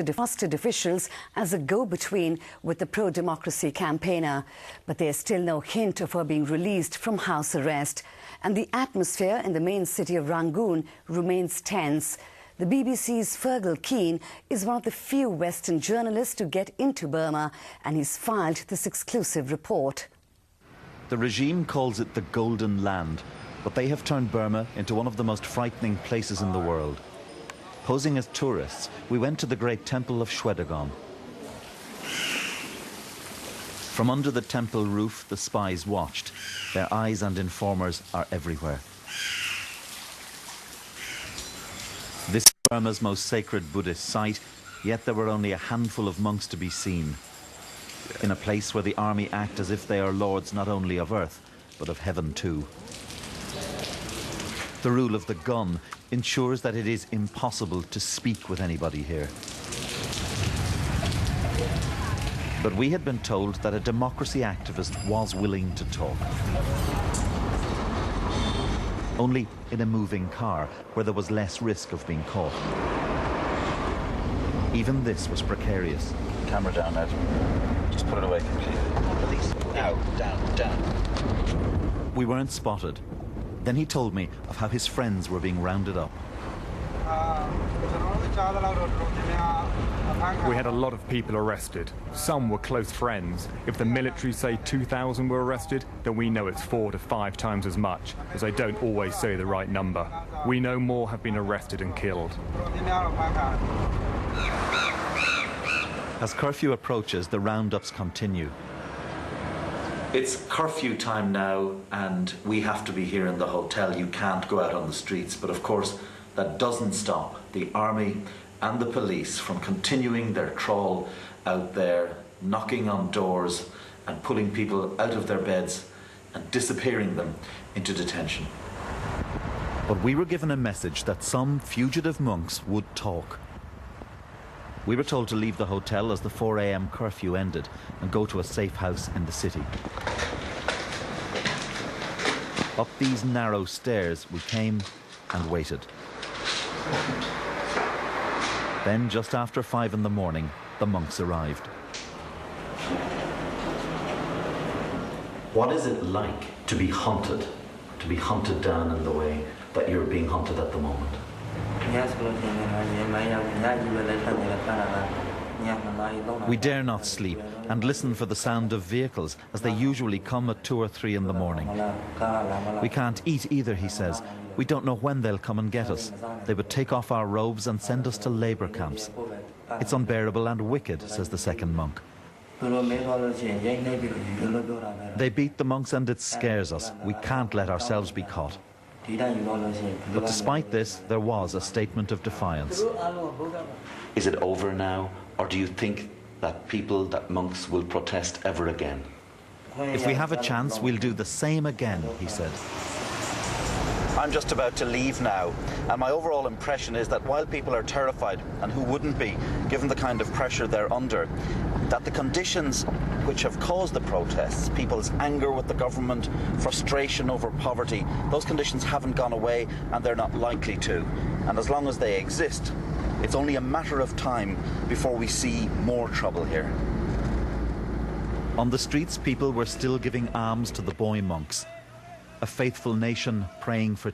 trusted officials as a go-between with the pro-democracy campaigner. But there's still no hint of her being released from house arrest. And the atmosphere in the main city of Rangoon remains tense. The BBC's Fergal Keane is one of the few Western journalists to get into Burma, and he's filed this exclusive report. The regime calls it the Golden Land, but they have turned Burma into one of the most frightening places in the world. Posing as tourists, we went to the great temple of Shwedagon. From under the temple roof, the spies watched. Their eyes and informers are everywhere. This is Burma's most sacred Buddhist site, yet there were only a handful of monks to be seen. In a place where the army act as if they are lords not only of earth, but of heaven too. The rule of the gun ensures that it is impossible to speak with anybody here. But we had been told that a democracy activist was willing to talk. Only in a moving car, where there was less risk of being caught. Even this was precarious. Camera down, Ed. Just put it away completely. Release. Now, down. We weren't spotted. Then he told me of how his friends were being rounded up. We had a lot of people arrested. Some were close friends. If the military say 2,000 were arrested, then we know it's 4 to 5 times as much, as they don't always say the right number. We know more have been arrested and killed. As curfew approaches, the roundups continue. It's curfew time now, and we have to be here in the hotel. You can't go out on the streets, but of course that doesn't stop the army and the police from continuing their trawl out there, knocking on doors and pulling people out of their beds and disappearing them into detention. But we were given a message that some fugitive monks would talk. We were told to leave the hotel as the 4 a.m. curfew ended and go to a safe house in the city. Up these narrow stairs we came and waited. Then, just after 5 in the morning, the monks arrived. What is it like to be hunted down in the way that you're being hunted at the moment? We dare not sleep and listen for the sound of vehicles, as they usually come at 2 or 3 in the morning. We can't eat either, he says. We don't know when they'll come and get us. They would take off our robes and send us to labour camps. It's unbearable and wicked, says the second monk. They beat the monks and it scares us. We can't let ourselves be caught. But despite this, there was a statement of defiance. Is it over now, or do you think that monks will protest ever again? If we have a chance, we'll do the same again, he said. I'm just about to leave now, and my overall impression is that while people are terrified, and who wouldn't be, given the kind of pressure they're under, that the conditions which have caused the protests, people's anger with the government, frustration over poverty, those conditions haven't gone away, and they're not likely to. And as long as they exist, it's only a matter of time before we see more trouble here. On the streets, people were still giving alms to the boy monks, a faithful nation praying for